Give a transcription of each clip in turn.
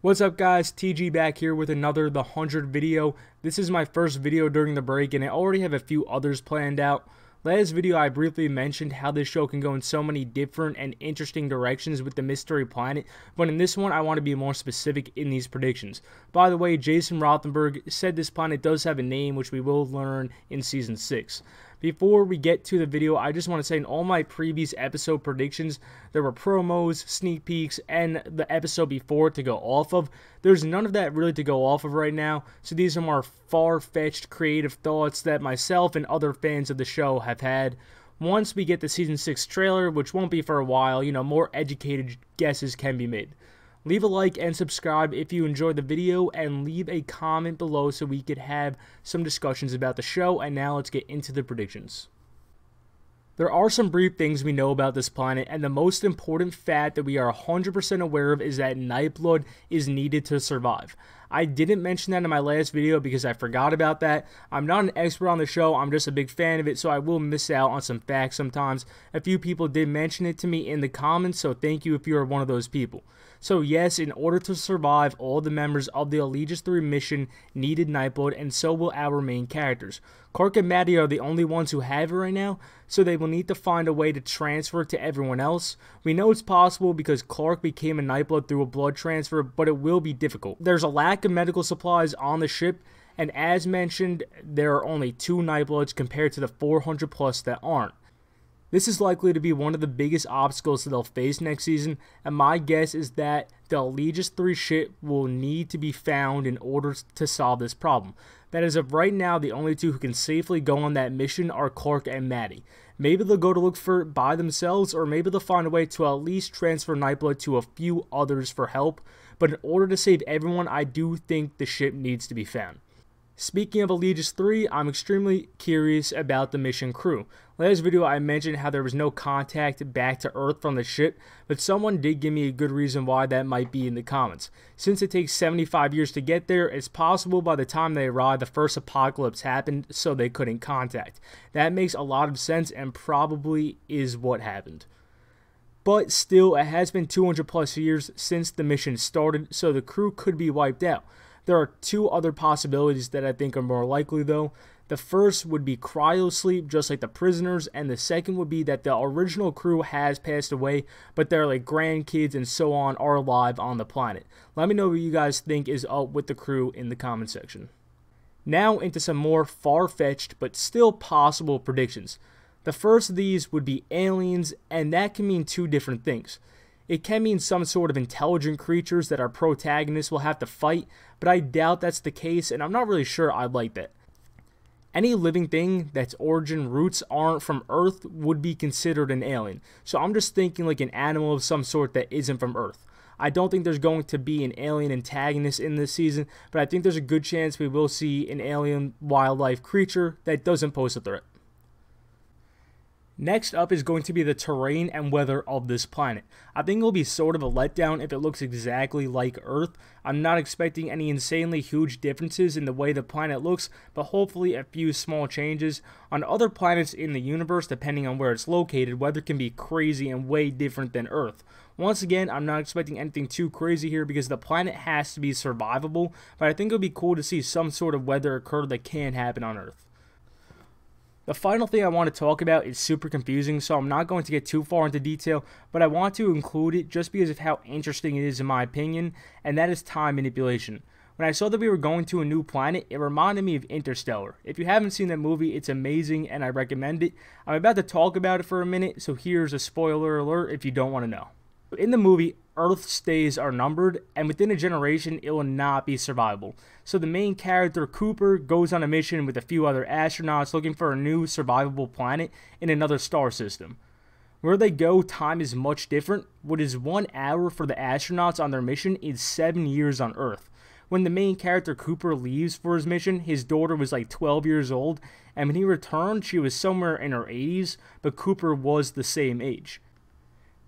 What's up guys, TG back here with another The 100 video. This is my first video during the break and I already have a few others planned out. Last video I briefly mentioned how this show can go in so many different and interesting directions with the Mystery Planet, but in this one I want to be more specific in these predictions. By the way, Jason Rothenberg said this planet does have a name, which we will learn in Season 6. Before we get to the video, I just want to say in all my previous episode predictions, there were promos, sneak peeks, and the episode before to go off of. There's none of that really to go off of right now, so these are more far-fetched creative thoughts that myself and other fans of the show have had. Once we get the Season 6 trailer, which won't be for a while, more educated guesses can be made. Leave a like and subscribe if you enjoyed the video, and leave a comment below so we could have some discussions about the show. And now let's get into the predictions. There are some brief things we know about this planet, and the most important fact that we are 100% aware of is that Nightblood is needed to survive. I didn't mention that in my last video because I forgot about that. I'm not an expert on the show, I'm just a big fan of it, so I will miss out on some facts sometimes. A few people did mention it to me in the comments, so thank you if you are one of those people. So yes, in order to survive, all the members of the Eligius 3 mission needed Nightblood, and so will our main characters. Clark and Maddie are the only ones who have it right now, so they will need to find a way to transfer it to everyone else. We know it's possible because Clark became a Nightblood through a blood transfer, but it will be difficult. There's a lack of medical supplies on the ship, and as mentioned, there are only 2 Nightbloods compared to the 400 plus that aren't. This is likely to be one of the biggest obstacles that they'll face next season, and my guess is that the Eligius 3 ship will need to be found in order to solve this problem. That as of right now, the only 2 who can safely go on that mission are Clark and Maddie. Maybe they'll go to look for it by themselves, or maybe they'll find a way to at least transfer Nightblood to a few others for help, but in order to save everyone, I do think the ship needs to be found. Speaking of Eligius 3, I'm extremely curious about the mission crew. Last video I mentioned how there was no contact back to Earth from the ship, but someone did give me a good reason why that might be in the comments. Since it takes 75 years to get there, it's possible by the time they arrived the first apocalypse happened, so they couldn't contact. That makes a lot of sense and probably is what happened. But still, it has been 200 plus years since the mission started, so the crew could be wiped out. There are 2 other possibilities that I think are more likely though. The first would be cryosleep, just like the prisoners, and the second would be that the original crew has passed away, but their grandkids and so on are alive on the planet. Let me know what you guys think is up with the crew in the comment section. Now into some more far-fetched but still possible predictions. The first of these would be aliens, and that can mean 2 different things. It can mean some sort of intelligent creatures that our protagonists will have to fight, but I doubt that's the case, and I'm not really sure I like that. Any living thing that's origin roots aren't from Earth would be considered an alien, so I'm just thinking like an animal of some sort that isn't from Earth. I don't think there's going to be an alien antagonist in this season, but I think there's a good chance we will see an alien wildlife creature that doesn't pose a threat. Next up is going to be the terrain and weather of this planet. I think it will be sort of a letdown if it looks exactly like Earth. I'm not expecting any insanely huge differences in the way the planet looks, but hopefully a few small changes. On other planets in the universe, depending on where it's located, weather can be crazy and way different than Earth. Once again, I'm not expecting anything too crazy here because the planet has to be survivable, but I think it would be cool to see some sort of weather occur that can happen on Earth. The final thing I want to talk about is super confusing, so I'm not going to get too far into detail, but I want to include it just because of how interesting it is in my opinion, and that is time manipulation. When I saw that we were going to a new planet, it reminded me of Interstellar. If you haven't seen that movie, it's amazing and I recommend it. I'm about to talk about it for a minute, so here's a spoiler alert if you don't want to know. In the movie, Earth's days are numbered, and within a generation, it will not be survivable. So the main character, Cooper, goes on a mission with a few other astronauts looking for a new survivable planet in another star system. Where they go, time is much different. What is 1 hour for the astronauts on their mission is 7 years on Earth. When the main character, Cooper, leaves for his mission, his daughter was like 12 years old, and when he returned, she was somewhere in her 80s, but Cooper was the same age.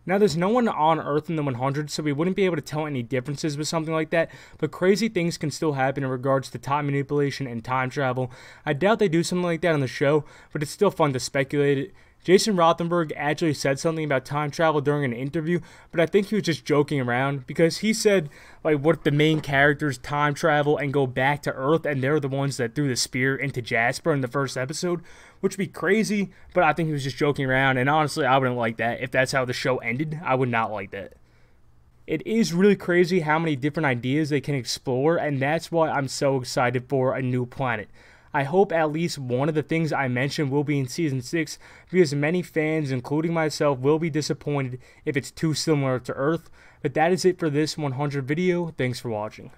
Now, there's no one on Earth in the 100, so we wouldn't be able to tell any differences with something like that, but crazy things can still happen in regards to time manipulation and time travel. I doubt they do something like that on the show, but it's still fun to speculate it. Jason Rothenberg actually said something about time travel during an interview, but I think he was just joking around, because he said, like, what if the main characters time travel and go back to Earth and they're the ones that threw the spear into Jasper in the first episode, which would be crazy, but I think he was just joking around, and honestly, I wouldn't like that. If that's how the show ended, I would not like that. It is really crazy how many different ideas they can explore, and that's why I'm so excited for a new planet. I hope at least one of the things I mentioned will be in Season 6, because many fans, including myself, will be disappointed if it's too similar to Earth. But that is it for this 100 video. Thanks for watching.